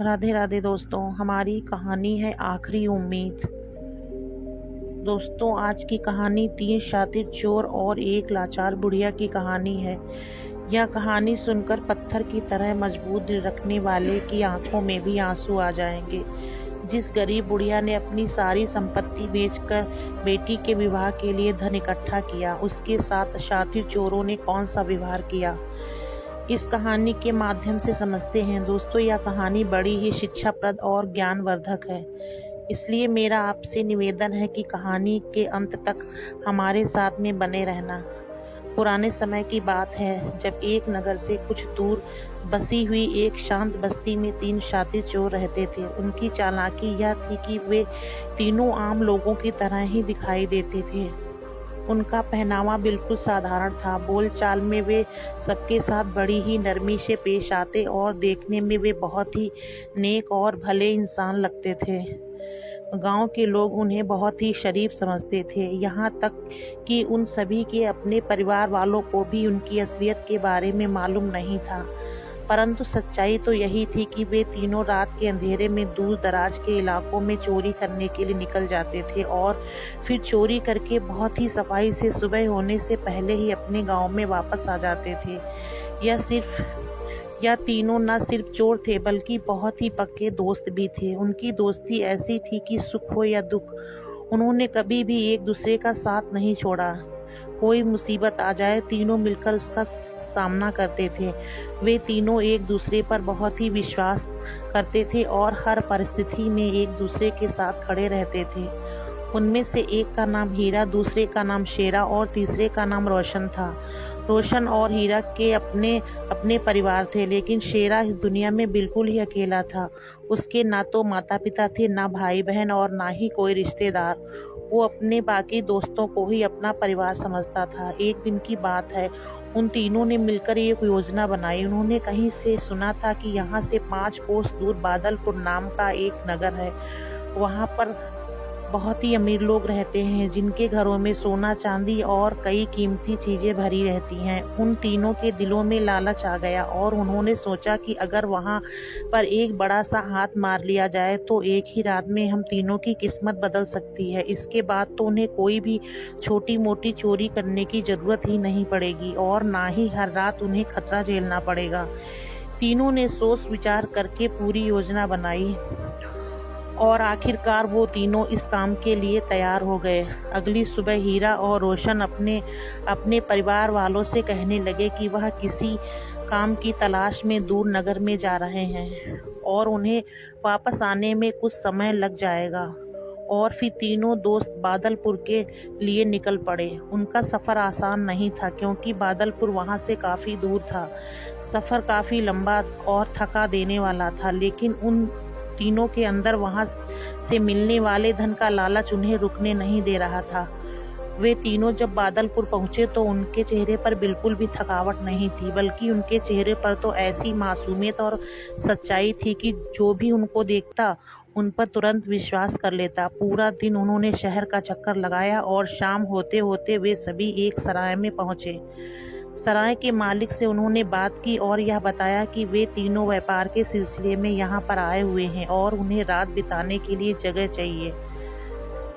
राधे राधे दोस्तों। हमारी कहानी है आखिरी उम्मीद। दोस्तों, आज की कहानी 3 शातिर चोर और एक लाचार बुढ़िया की कहानी है। यह कहानी सुनकर पत्थर की तरह मजबूत दिल रखने वाले की आंखों में भी आंसू आ जाएंगे। जिस गरीब बुढ़िया ने अपनी सारी संपत्ति बेचकर बेटी के विवाह के लिए धन इकट्ठा किया, उसके साथ शातिर चोरों ने कौन सा व्यवहार किया, इस कहानी के माध्यम से समझते हैं। दोस्तों, यह कहानी बड़ी ही शिक्षाप्रद और ज्ञानवर्धक है, इसलिए मेरा आपसे निवेदन है कि कहानी के अंत तक हमारे साथ में बने रहना। पुराने समय की बात है, जब एक नगर से कुछ दूर बसी हुई एक शांत बस्ती में 3 शातिर चोर रहते थे। उनकी चालाकी यह थी कि वे तीनों आम लोगों की तरह ही दिखाई देते थे। उनका पहनावा बिल्कुल साधारण था। बोलचाल में वे सबके साथ बड़ी ही नरमी से पेश आते और देखने में वे बहुत ही नेक और भले इंसान लगते थे। गांव के लोग उन्हें बहुत ही शरीफ समझते थे, यहाँ तक कि उन सभी के अपने परिवार वालों को भी उनकी असलियत के बारे में मालूम नहीं था। परंतु सच्चाई तो यही थी कि वे तीनों रात के अंधेरे में दूर दराज के इलाकों में चोरी करने के लिए निकल जाते थे और फिर चोरी करके बहुत ही सफाई से सुबह होने से पहले ही अपने गांव में वापस आ जाते थे। यह तीनों न सिर्फ चोर थे बल्कि बहुत ही पक्के दोस्त भी थे। उनकी दोस्ती ऐसी थी कि सुख हो या दुख, उन्होंने कभी भी एक दूसरे का साथ नहीं छोड़ा। कोई मुसीबत आ जाए, तीनों मिलकर उसका सामना करते थे। वे तीनों एक दूसरे पर बहुत ही विश्वास करते थे और हर परिस्थिति में एक दूसरे के साथ खड़े रहते थे। उनमें से एक का नाम हीरा, दूसरे का नाम शेरा और तीसरे का नाम रोशन था। रोशन और हीरा के अपने अपने परिवार थे, लेकिन शेरा इस दुनिया में बिल्कुल ही अकेला था। उसके ना तो माता पिता थे, ना भाई बहन और ना ही कोई रिश्तेदार। वो अपने बाकी दोस्तों को ही अपना परिवार समझता था। एक दिन की बात है, उन तीनों ने मिलकर एक योजना बनाई। उन्होंने कहीं से सुना था कि यहाँ से 5 कोस दूर बादलपुर नाम का एक नगर है। वहाँ पर बहुत ही अमीर लोग रहते हैं, जिनके घरों में सोना चांदी और कई कीमती चीजें भरी रहती हैं। उन तीनों के दिलों में लालच आ गया और उन्होंने सोचा कि अगर वहां पर एक बड़ा सा हाथ मार लिया जाए तो एक ही रात में हम तीनों की किस्मत बदल सकती है। इसके बाद तो उन्हें कोई भी छोटी मोटी चोरी करने की जरूरत ही नहीं पड़ेगी और ना ही हर रात उन्हें खतरा झेलना पड़ेगा। तीनों ने सोच विचार करके पूरी योजना बनाई और आखिरकार वो तीनों इस काम के लिए तैयार हो गए। अगली सुबह हीरा और रोशन अपने परिवार वालों से कहने लगे कि वह किसी काम की तलाश में दूर नगर में जा रहे हैं और उन्हें वापस आने में कुछ समय लग जाएगा। और फिर तीनों दोस्त बादलपुर के लिए निकल पड़े। उनका सफ़र आसान नहीं था, क्योंकि बादलपुर वहां से काफ़ी दूर था। सफ़र काफ़ी लंबा और थका देने वाला था, लेकिन उन तीनों के अंदर वहां से मिलने वाले धन का लालच उन्हें रुकने नहीं दे रहा था। वे तीनों जब बादलपुर पहुंचे तो उनके चेहरे पर बिल्कुल भी थकावट नहीं थी, बल्कि उनके चेहरे पर तो ऐसी मासूमियत और सच्चाई थी कि जो भी उनको देखता उन पर तुरंत विश्वास कर लेता। पूरा दिन उन्होंने शहर का चक्कर लगाया और शाम होते होते वे सभी एक सराय में पहुंचे। सराय के मालिक से उन्होंने बात की और यह बताया कि वे तीनों व्यापार के सिलसिले में यहाँ पर आए हुए हैं और उन्हें रात बिताने के लिए जगह चाहिए।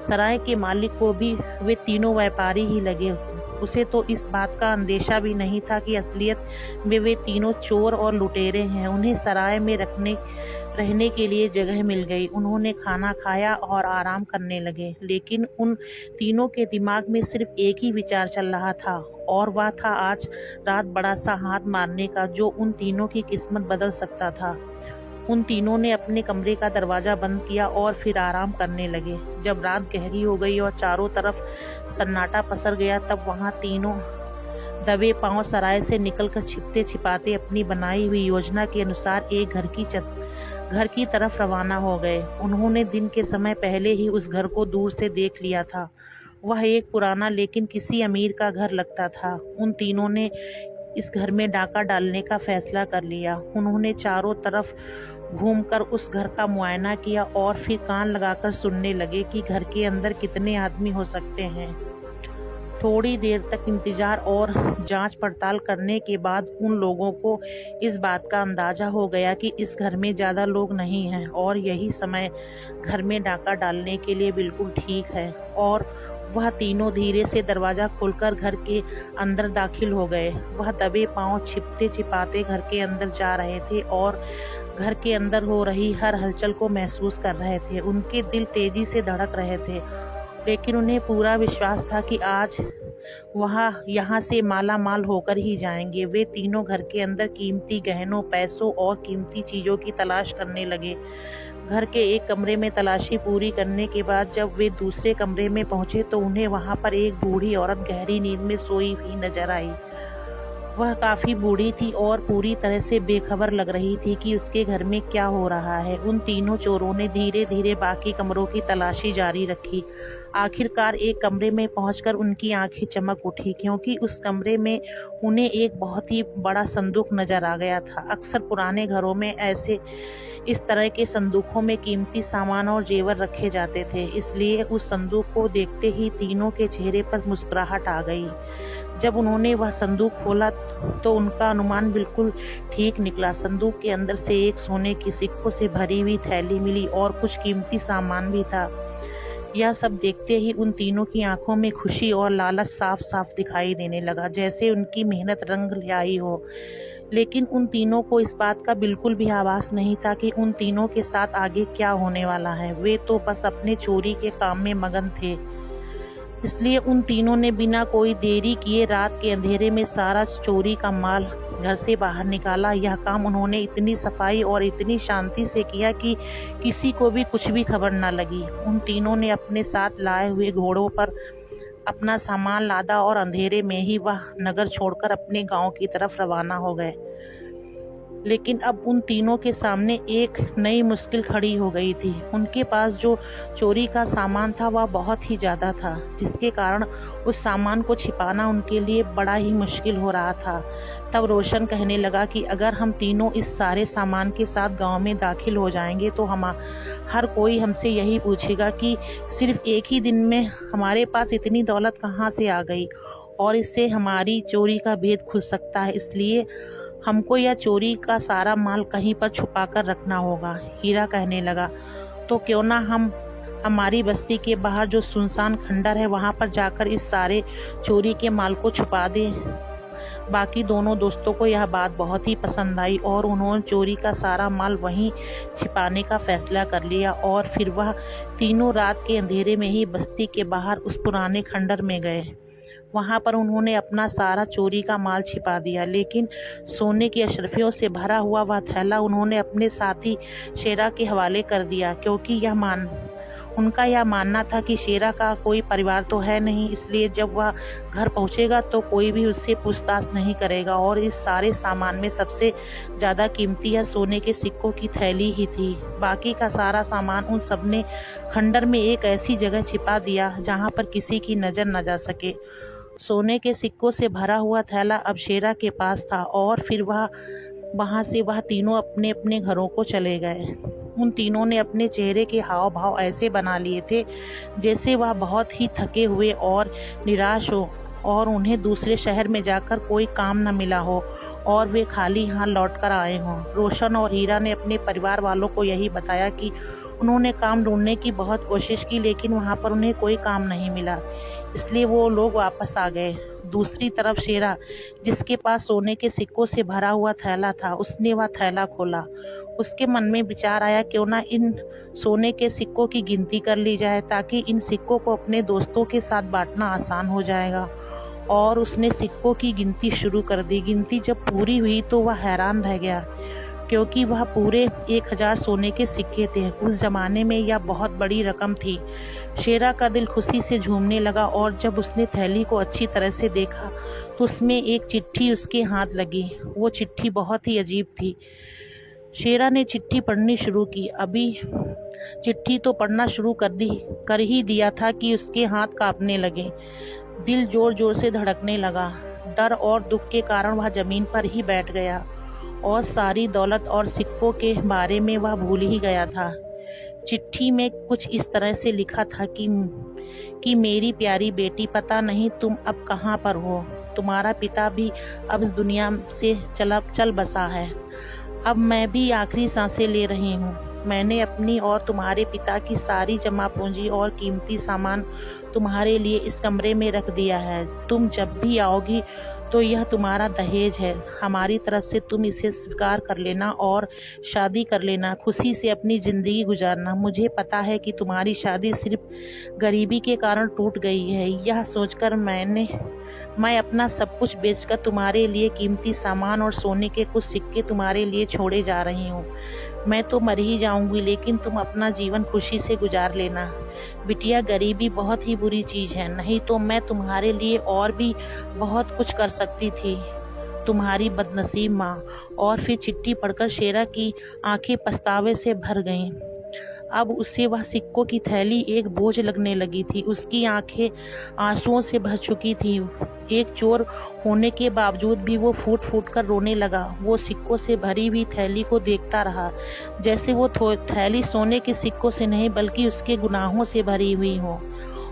सराय के मालिक को भी वे तीनों व्यापारी ही लगे। उसे तो इस बात का अंदेशा भी नहीं था कि असलियत में वे तीनों चोर और लुटेरे हैं। उन्हें सराय में रहने के लिए जगह मिल गई। उन्होंने खाना खाया और आराम करने लगे, लेकिन उन तीनों के दिमाग में सिर्फ एक ही विचार चल रहा था और वह था आज रात बड़ा सा हाथ मारने का, जो उन तीनों की किस्मत बदल सकता था। उन तीनों ने अपने कमरे का दरवाजा बंद किया और फिर आराम करने लगे। जब रात गहरी हो गई और चारों तरफ सन्नाटा पसर गया, तब वहां तीनों दबे पांव सराय से निकलकर छिपते छिपाते अपनी बनाई हुई योजना के अनुसार एक घर की तरफ रवाना हो गए। उन्होंने दिन के समय पहले ही उस घर को दूर से देख लिया था। वह एक पुराना लेकिन किसी अमीर का घर लगता था। उन तीनों ने इस घर में डाका डालने का फैसला कर लिया। उन्होंने चारों तरफ घूमकर उस घर का मुआयना किया और फिर कान लगाकर सुनने लगे कि घर के अंदर कितने आदमी हो सकते हैं। थोड़ी देर तक इंतजार और जांच पड़ताल करने के बाद उन लोगों को इस बात का अंदाज़ा हो गया कि इस घर में ज़्यादा लोग नहीं हैं और यही समय घर में डाका डालने के लिए बिल्कुल ठीक है। और वह तीनों धीरे से दरवाज़ा खोलकर घर के अंदर दाखिल हो गए। वह दबे पांव छिपते छिपाते घर के अंदर जा रहे थे और घर के अंदर हो रही हर हलचल को महसूस कर रहे थे। उनके दिल तेजी से धड़क रहे थे, लेकिन उन्हें पूरा विश्वास था कि आज वह यहाँ से माला माल होकर ही जाएंगे। वे तीनों घर के अंदर कीमती गहनों, पैसों और कीमती चीज़ों की तलाश करने लगे। घर के एक कमरे में तलाशी पूरी करने के बाद जब वे दूसरे कमरे में पहुंचे तो उन्हें वहां पर एक बूढ़ी औरत गहरी नींद में सोई हुई नजर आई। वह काफ़ी बूढ़ी थी और पूरी तरह से बेखबर लग रही थी कि उसके घर में क्या हो रहा है। उन तीनों चोरों ने धीरे धीरे बाकी कमरों की तलाशी जारी रखी। आखिरकार एक कमरे में पहुंचकर उनकी आंखें चमक उठी, क्योंकि उस कमरे में उन्हें एक बहुत ही बड़ा संदूक नजर आ गया था। अक्सर पुराने घरों में इस तरह के संदूकों में कीमती सामान और जेवर रखे जाते थे, इसलिए उस संदूक को देखते ही तीनों के चेहरे पर मुस्कुराहट आ गई। जब उन्होंने वह संदूक खोला तो उनका अनुमान बिल्कुल ठीक निकला। संदूक के अंदर से एक सोने की सिक्कों से भरी हुई थैली मिली और कुछ कीमती सामान भी था। यह सब देखते ही उन तीनों की आंखों में खुशी और लालच साफ साफ दिखाई देने लगा, जैसे उनकी मेहनत रंग ले आई हो। लेकिन उन तीनों को इस बात का बिल्कुल भी आभास नहीं था कि उन तीनों के साथ आगे क्या होने वाला है। वे तो बस अपने चोरी के काम में मगन थे। इसलिए उन तीनों ने बिना कोई देरी किए रात के अंधेरे में सारा चोरी का माल घर से बाहर निकाला। यह काम उन्होंने इतनी सफाई और इतनी शांति से किया कि किसी को भी कुछ भी खबर न लगी। उन तीनों ने अपने साथ लाए हुए घोड़ों पर अपना सामान लादा और अंधेरे में ही वह नगर छोड़कर अपने गांव की तरफ रवाना हो गए। लेकिन अब उन तीनों के सामने एक नई मुश्किल खड़ी हो गई थी। उनके पास जो चोरी का सामान था वह बहुत ही ज़्यादा था, जिसके कारण उस सामान को छिपाना उनके लिए बड़ा ही मुश्किल हो रहा था। तब रोशन कहने लगा कि अगर हम तीनों इस सारे सामान के साथ गांव में दाखिल हो जाएंगे तो हर कोई हमसे यही पूछेगा कि सिर्फ एक ही दिन में हमारे पास इतनी दौलत कहाँ से आ गई, और इससे हमारी चोरी का भेद खुल सकता है। इसलिए हमको यह चोरी का सारा माल कहीं पर छुपा कर रखना होगा। हीरा कहने लगा, तो क्यों ना हम हमारी बस्ती के बाहर जो सुनसान खंडर है वहां पर जाकर इस सारे चोरी के माल को छुपा दें। बाकी दोनों दोस्तों को यह बात बहुत ही पसंद आई और उन्होंने चोरी का सारा माल वहीं छिपाने का फैसला कर लिया। और फिर वह तीनों रात के अंधेरे में ही बस्ती के बाहर उस पुराने खंडर में गए। वहां पर उन्होंने अपना सारा चोरी का माल छिपा दिया, लेकिन सोने की अशरफियों से भरा हुआ वह थैला उन्होंने अपने साथी शेरा के हवाले कर दिया, क्योंकि उनका यह मानना था कि शेरा का कोई परिवार तो है नहीं, इसलिए जब वह घर पहुंचेगा तो कोई भी उससे पूछताछ नहीं करेगा। और इस सारे सामान में सबसे ज़्यादा कीमती या सोने के सिक्कों की थैली ही थी। बाकी का सारा सामान उन सब ने खंडर में एक ऐसी जगह छिपा दिया जहां पर किसी की नज़र न जा सके। सोने के सिक्कों से भरा हुआ थैला अब शेरा के पास था और फिर वहां से वह तीनों अपने अपने घरों को चले गए। उन तीनों ने अपने चेहरे के हाव भाव ऐसे बना लिए थे जैसे वह बहुत ही थके हुए और निराश हो और उन्हें दूसरे शहर में जाकर कोई काम न मिला हो और वे खाली हाथ लौट कर आए हों। रोशन और हीरा ने अपने परिवार वालों को यही बताया कि उन्होंने काम ढूंढने की बहुत कोशिश की, लेकिन वहाँ पर उन्हें कोई काम नहीं मिला, इसलिए वो लोग वापस आ गए। दूसरी तरफ शेरा, जिसके पास सोने के सिक्कों से भरा हुआ थैला था, उसने वह थैला खोला। उसके मन में विचार आया क्यों ना इन सोने के सिक्कों की गिनती कर ली जाए, ताकि इन सिक्कों को अपने दोस्तों के साथ बांटना आसान हो जाएगा। और उसने सिक्कों की गिनती शुरू कर दी। गिनती जब पूरी हुई तो वह हैरान रह गया, क्योंकि वह पूरे 1000 सोने के सिक्के थे। उस जमाने में यह बहुत बड़ी रकम थी। शेरा का दिल खुशी से झूमने लगा और जब उसने थैली को अच्छी तरह से देखा तो उसमें एक चिट्ठी उसके हाथ लगी। वो चिट्ठी बहुत ही अजीब थी। शेरा ने चिट्ठी पढ़नी शुरू की। अभी चिट्ठी तो पढ़ना शुरू कर ही दिया था कि उसके हाथ कांपने लगे। दिल जोर जोर से धड़कने लगा। डर और दुख के कारण वह जमीन पर ही बैठ गया और सारी दौलत और सिक्कों के बारे में वह भूल ही गया था। चिट्ठी में कुछ इस तरह से लिखा था कि मेरी प्यारी बेटी, पता नहीं तुम अब कहाँ पर हो। तुम्हारा पिता भी अब इस दुनिया से चल बसा है। अब मैं भी आखिरी सांसें ले रही हूँ। मैंने अपनी और तुम्हारे पिता की सारी जमा पूंजी और कीमती सामान तुम्हारे लिए इस कमरे में रख दिया है। तुम जब भी आओगी तो यह तुम्हारा दहेज है। हमारी तरफ से तुम इसे स्वीकार कर लेना और शादी कर लेना, खुशी से अपनी ज़िंदगी गुजारना। मुझे पता है कि तुम्हारी शादी सिर्फ गरीबी के कारण टूट गई है। यह सोचकर मैं अपना सब कुछ बेचकर तुम्हारे लिए कीमती सामान और सोने के कुछ सिक्के तुम्हारे लिए छोड़े जा रही हूँ। मैं तो मर ही जाऊंगी, लेकिन तुम अपना जीवन खुशी से गुजार लेना। बिटिया, गरीबी बहुत ही बुरी चीज़ है, नहीं तो मैं तुम्हारे लिए और भी बहुत कुछ कर सकती थी। तुम्हारी बदनसीब माँ। और फिर चिट्ठी पढ़कर शेरा की आंखें पछतावे से भर गईं। अब उसे वह सिक्कों की थैली एक बोझ लगने लगी थी। उसकी आंखें आंसुओं से भर चुकी थी। एक चोर होने के बावजूद भी वो फूट फूट कर रोने लगा। वो सिक्कों से भरी हुई थैली को देखता रहा, जैसे वो थैली सोने के सिक्कों से नहीं बल्कि उसके गुनाहों से भरी हुई हो।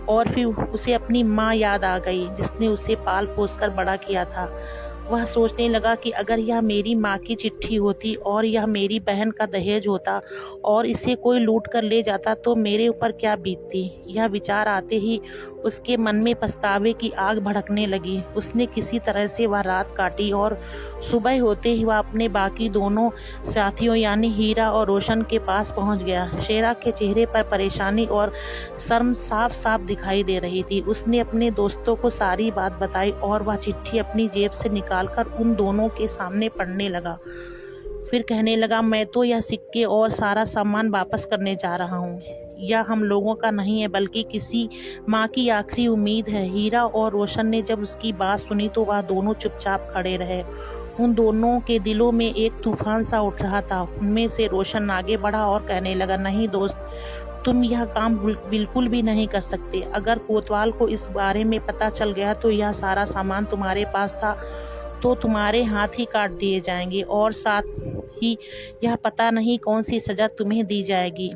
और फिर उसे अपनी माँ याद आ गई, जिसने उसे पाल पोस कर बड़ा किया था। वह सोचने लगा कि अगर यह मेरी माँ की चिट्ठी होती और यह मेरी बहन का दहेज होता और इसे कोई लूट कर ले जाता तो मेरे ऊपर क्या बीतती। यह विचार आते ही उसके मन में पछतावे की आग भड़कने लगी। उसने किसी तरह से वह रात काटी और सुबह होते ही वह अपने बाकी दोनों साथियों यानी हीरा और रोशन के पास पहुंच गया। शेरा के चेहरे पर परेशानी और शर्म साफ साफ दिखाई दे रही थी। उसने अपने दोस्तों को सारी बात बताई और वह चिट्ठी अपनी जेब से निकालकर उन दोनों के सामने पढ़ने लगा। फिर कहने लगा, मैं तो यह सिक्के और सारा सामान वापस करने जा रहा हूँ। यह हम लोगों का नहीं है बल्कि किसी माँ की आखिरी उम्मीद है। हीरा और रोशन ने जब उसकी बात सुनी तो वह दोनों चुपचाप खड़े रहे। उन दोनों के दिलों में एक तूफान सा उठ रहा था। उनमें से रोशन आगे बढ़ा और कहने लगा, नहीं दोस्त, तुम यह काम बिल्कुल भी नहीं कर सकते। अगर कोतवाल को इस बारे में पता चल गया तो यह सारा सामान तुम्हारे पास था तो तुम्हारे हाथ ही काट दिए जाएंगे और साथ ही यह पता नहीं कौन सी सज़ा तुम्हें दी जाएगी।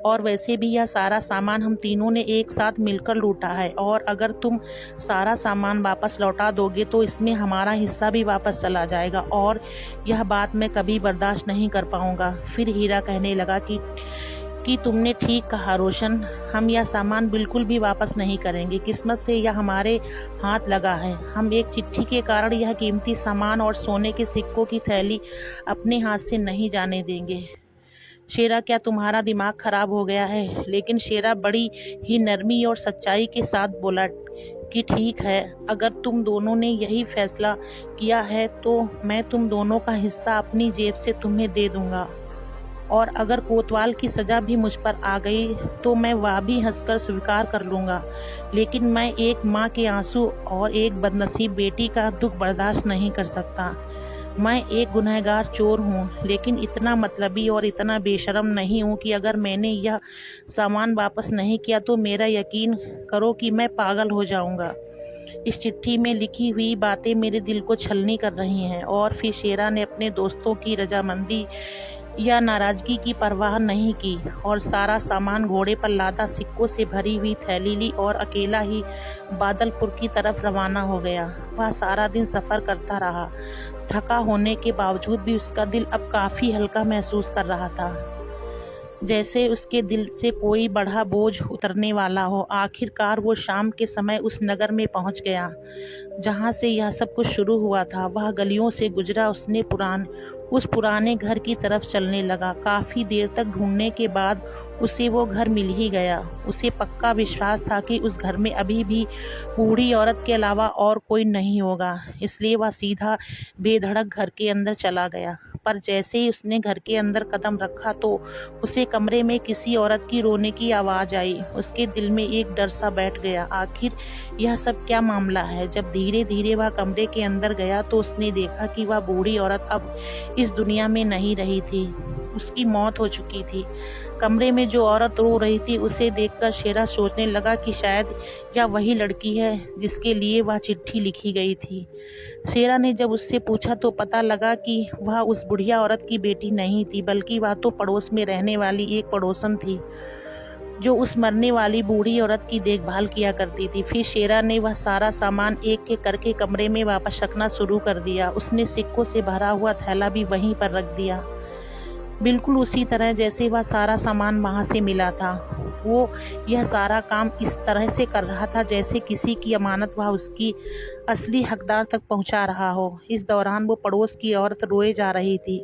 और वैसे भी यह सारा सामान हम तीनों ने एक साथ मिलकर लूटा है और अगर तुम सारा सामान वापस लौटा दोगे तो इसमें हमारा हिस्सा भी वापस चला जाएगा और यह बात मैं कभी बर्दाश्त नहीं कर पाऊंगा। फिर हीरा कहने लगा कि तुमने ठीक कहा रोशन, हम यह सामान बिल्कुल भी वापस नहीं करेंगे। किस्मत से यह हमारे हाथ लगा है। हम एक चिट्ठी के कारण यह कीमती सामान और सोने के सिक्कों की थैली अपने हाथ से नहीं जाने देंगे। शेरा, क्या तुम्हारा दिमाग खराब हो गया है? लेकिन शेरा बड़ी ही नरमी और सच्चाई के साथ बोला कि ठीक है, अगर तुम दोनों ने यही फैसला किया है तो मैं तुम दोनों का हिस्सा अपनी जेब से तुम्हें दे दूंगा और अगर कोतवाल की सज़ा भी मुझ पर आ गई तो मैं वह भी हंसकर स्वीकार कर लूँगा। लेकिन मैं एक माँ के आंसू और एक बदनसीब बेटी का दुख बर्दाश्त नहीं कर सकता। मैं एक गुनहगार चोर हूँ, लेकिन इतना मतलबी और इतना बेशर्म नहीं हूँ कि अगर मैंने यह सामान वापस नहीं किया तो मेरा यकीन करो कि मैं पागल हो जाऊँगा। इस चिट्ठी में लिखी हुई बातें मेरे दिल को छलनी कर रही हैं। और फिर शेरा ने अपने दोस्तों की रजामंदी या नाराजगी की परवाह नहीं की और सारा सामान घोड़े पर लादा सिक्कों से भरी हुई थैली ली और अकेला ही बादलपुर की तरफ रवाना हो गया। वह सारा दिन सफ़र करता रहा। थका होने के बावजूद भी उसका दिल अब काफ़ी हल्का महसूस कर रहा था, जैसे उसके दिल से कोई बड़ा बोझ उतरने वाला हो। आखिरकार वो शाम के समय उस नगर में पहुंच गया जहां से यह सब कुछ शुरू हुआ था। वह गलियों से गुजरा, उसने उस पुराने घर की तरफ चलने लगा। काफ़ी देर तक ढूंढने के बाद उसे वो घर मिल ही गया। उसे पक्का विश्वास था कि उस घर में अभी भी बूढ़ी औरत के अलावा और कोई नहीं होगा, इसलिए वह सीधा बेधड़क घर के अंदर चला गया। पर जैसे ही उसने घर के अंदर कदम रखा तो उसे कमरे में किसी औरत की रोने की आवाज़ आई। उसके दिल में एक डर सा बैठ गया। आखिर यह सब क्या मामला है? जब धीरे धीरे वह कमरे के अंदर गया तो उसने देखा कि वह बूढ़ी औरत अब इस दुनिया में नहीं रही थी। उसकी मौत हो चुकी थी। कमरे में जो औरत रो रही थी उसे देखकर शेरा सोचने लगा कि शायद यह वही लड़की है जिसके लिए वह चिट्ठी लिखी गई थी। शेरा ने जब उससे पूछा तो पता लगा कि वह उस बुढ़िया औरत की बेटी नहीं थी, बल्कि वह तो पड़ोस में रहने वाली एक पड़ोसन थी जो उस मरने वाली बूढ़ी औरत की देखभाल किया करती थी। फिर शेरा ने वह सारा सामान एक एक करके कमरे में वापस रखना शुरू कर दिया। उसने सिक्कों से भरा हुआ थैला भी वहीं पर रख दिया, बिल्कुल उसी तरह जैसे वह सारा सामान वहां से मिला था। वो यह सारा काम इस तरह से कर रहा था जैसे किसी की अमानत वह उसकी असली हकदार तक पहुंचा रहा हो। इस दौरान वो पड़ोस की औरत रोए जा रही थी,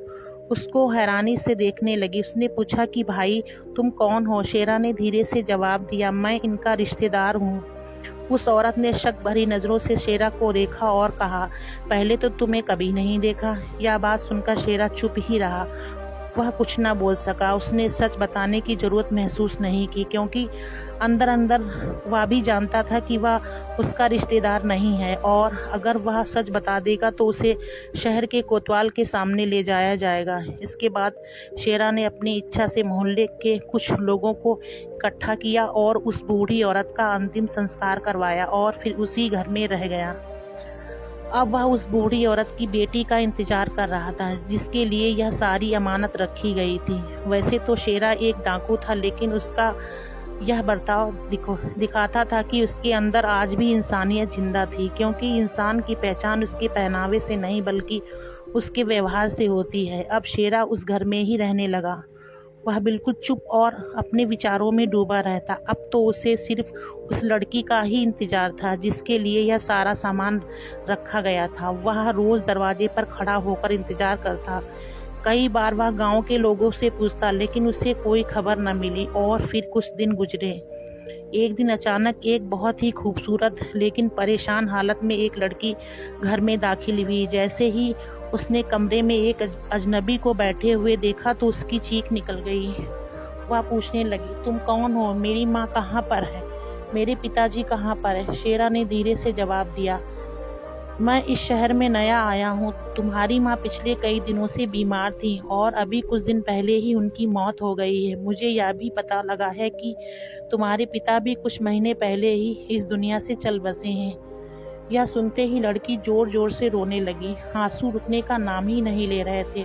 उसको हैरानी से देखने लगी। उसने पूछा कि भाई तुम कौन हो? शेरा ने धीरे से जवाब दिया, मैं इनका रिश्तेदार हूँ। उस औरत ने शक भरी नज़रों से शेरा को देखा और कहा, पहले तो तुम्हें कभी नहीं देखा। यह बात सुनकर शेरा चुप ही रहा, वह कुछ ना बोल सका। उसने सच बताने की जरूरत महसूस नहीं की, क्योंकि अंदर अंदर वह भी जानता था कि वह उसका रिश्तेदार नहीं है, और अगर वह सच बता देगा तो उसे शहर के कोतवाल के सामने ले जाया जाएगा। इसके बाद शेरा ने अपनी इच्छा से मोहल्ले के कुछ लोगों को इकट्ठा किया और उस बूढ़ी औरत का अंतिम संस्कार करवाया और फिर उसी घर में रह गया। अब वह उस बूढ़ी औरत की बेटी का इंतजार कर रहा था, जिसके लिए यह सारी अमानत रखी गई थी। वैसे तो शेरा एक डाकू था, लेकिन उसका यह बर्ताव दिखाता था कि उसके अंदर आज भी इंसानियत जिंदा थी, क्योंकि इंसान की पहचान उसके पहनावे से नहीं बल्कि उसके व्यवहार से होती है। अब शेरा उस घर में ही रहने लगा। वह बिल्कुल चुप और अपने विचारों में डूबा रहता। अब तो उसे सिर्फ उस लड़की का ही इंतजार था जिसके लिए यह सारा सामान रखा गया था। वह रोज दरवाजे पर खड़ा होकर इंतजार करता। कई बार वह गांव के लोगों से पूछता, लेकिन उसे कोई खबर न मिली। और फिर कुछ दिन गुजरे। एक दिन अचानक एक बहुत ही खूबसूरत लेकिन परेशान हालत में एक लड़की घर में दाखिल हुई। जैसे ही उसने कमरे में एक अजनबी को बैठे हुए देखा तो उसकी चीख निकल गई। वह पूछने लगी, तुम कौन हो? मेरी माँ कहाँ पर है? मेरे पिताजी कहाँ पर है? शेरा ने धीरे से जवाब दिया, मैं इस शहर में नया आया हूँ। तुम्हारी माँ पिछले कई दिनों से बीमार थी और अभी कुछ दिन पहले ही उनकी मौत हो गई है। मुझे यह भी पता लगा है कि तुम्हारे पिता भी कुछ महीने पहले ही इस दुनिया से चल बसे हैं। यह सुनते ही लड़की जोर जोर से रोने लगी। आंसू रुकने का नाम ही नहीं ले रहे थे।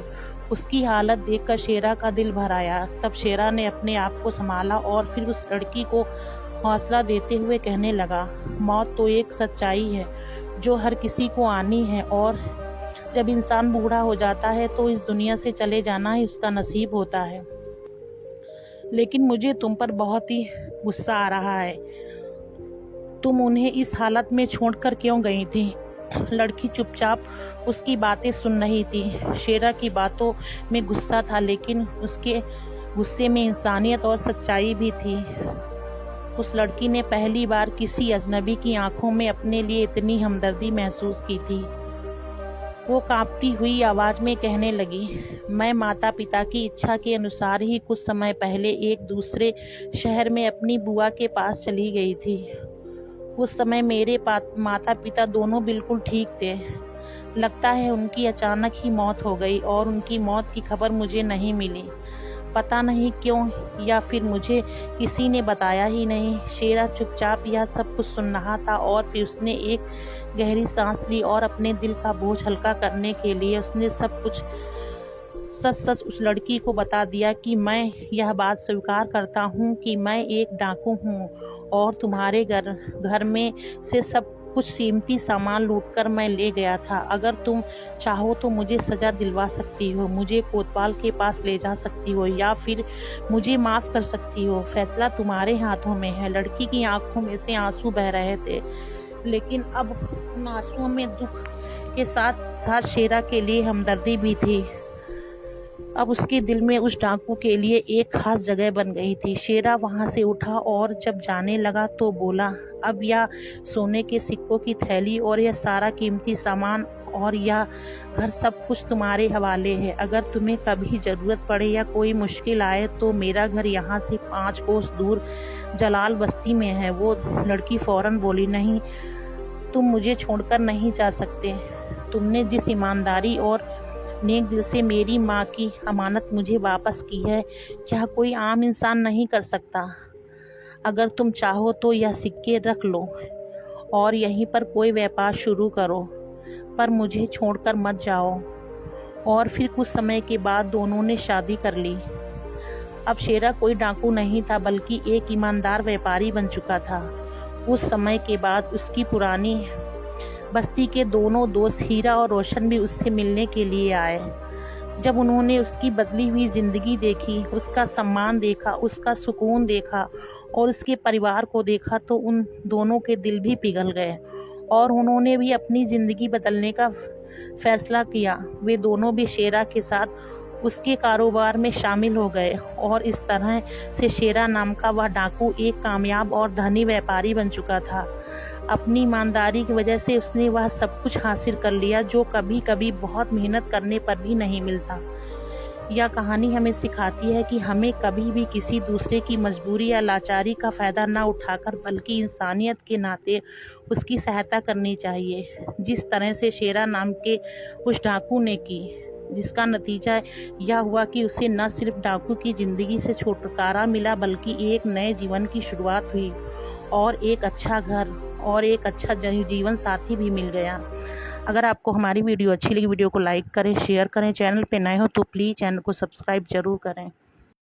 उसकी हालत देखकर शेरा का दिल भर आया। तब शेरा ने अपने आप को संभाला और फिर उस लड़की को हौसला देते हुए कहने लगा, मौत तो एक सच्चाई है जो हर किसी को आनी है, और जब इंसान बूढ़ा हो जाता है तो इस दुनिया से चले जाना ही उसका नसीब होता है। लेकिन मुझे तुम पर बहुत ही गुस्सा आ रहा है। तुम उन्हें इस हालत में छोड़कर क्यों गई थी? लड़की चुपचाप उसकी बातें सुन रही थी। शेरा की बातों में गुस्सा था, लेकिन उसके गुस्से में इंसानियत और सच्चाई भी थी। उस लड़की ने पहली बार किसी अजनबी की आंखों में अपने लिए इतनी हमदर्दी महसूस की थी। वो कांपती हुई आवाज में कहने लगी, मैं माता पिता की इच्छा के अनुसार ही कुछ समय पहले एक दूसरे शहर में अपनी बुआ के पास चली गई थी। उस समय मेरे माता पिता दोनों बिल्कुल ठीक थे। लगता है उनकी अचानक ही मौत हो गई और उनकी मौत की खबर मुझे नहीं मिली। पता नहीं क्यों, या फिर मुझे किसी ने बताया ही नहीं। शेरा चुपचाप यह सब कुछ सुन रहा था और फिर उसने एक गहरी सांस ली और अपने दिल का बोझ हल्का करने के लिए उसने सब कुछ सच सच उस लड़की को बता दिया कि मैं यह बात स्वीकार करता हूँ कि मैं एक डाकू हूँ और तुम्हारे घर में से सब कुछ कीमती सामान लूटकर मैं ले गया था। अगर तुम चाहो तो मुझे सजा दिलवा सकती हो, मुझे कोतवाल के पास ले जा सकती हो, या फिर मुझे माफ कर सकती हो। फैसला तुम्हारे हाथों में है। लड़की की आंखों में से आंसू बह रहे थे, लेकिन अब उन आंसुओं में दुख के साथ साथ शेरा के लिए हमदर्दी भी थी। अब उसके दिल में उस डाकू के लिए एक खास जगह बन गई थी। शेरा वहां से उठा और जब जाने लगा तो बोला, अब यह सोने के सिक्कों की थैली और यह सारा कीमती सामान और यह घर सब कुछ तुम्हारे हवाले है। अगर तुम्हें कभी ज़रूरत पड़े या कोई मुश्किल आए तो मेरा घर यहाँ से 5 कोस दूर जलाल बस्ती में है। वो लड़की फौरन बोली, नहीं, तुम मुझे छोड़कर नहीं जा सकते। तुमने जिस ईमानदारी और नेक दिल से मेरी माँ की अमानत मुझे वापस की है, क्या कोई आम इंसान नहीं कर सकता? अगर तुम चाहो तो यह सिक्के रख लो और यहीं पर कोई व्यापार शुरू करो, पर मुझे छोड़कर मत जाओ। और फिर कुछ समय के बाद दोनों ने शादी कर ली। अब शेरा कोई डाकू नहीं था, बल्कि एक ईमानदार व्यापारी बन चुका था। कुछ समय के बाद उसकी पुरानी बस्ती के दोनों दोस्त हीरा और रोशन भी उससे मिलने के लिए आए। जब उन्होंने उसकी बदली हुई जिंदगी देखी, उसका सम्मान देखा, उसका सुकून देखा और उसके परिवार को देखा, तो उन दोनों के दिल भी पिघल गए और उन्होंने भी अपनी ज़िंदगी बदलने का फैसला किया। वे दोनों भी शेरा के साथ उसके कारोबार में शामिल हो गए और इस तरह से शेरा नाम का वह डाकू एक कामयाब और धनी व्यापारी बन चुका था। अपनी ईमानदारी की वजह से उसने वह सब कुछ हासिल कर लिया जो कभी कभी बहुत मेहनत करने पर भी नहीं मिलता। यह कहानी हमें सिखाती है कि हमें कभी भी किसी दूसरे की मजबूरी या लाचारी का फ़ायदा न उठाकर बल्कि इंसानियत के नाते उसकी सहायता करनी चाहिए, जिस तरह से शेरा नाम के उस डाकू ने की, जिसका नतीजा यह हुआ कि उसे न सिर्फ डाकू की ज़िंदगी से छुटकारा मिला, बल्कि एक नए जीवन की शुरुआत हुई और एक अच्छा घर और एक अच्छा जीवन साथी भी मिल गया। अगर आपको हमारी वीडियो अच्छी लगी, वीडियो को लाइक करें, शेयर करें। चैनल पे नए हो तो प्लीज़ चैनल को सब्सक्राइब ज़रूर करें।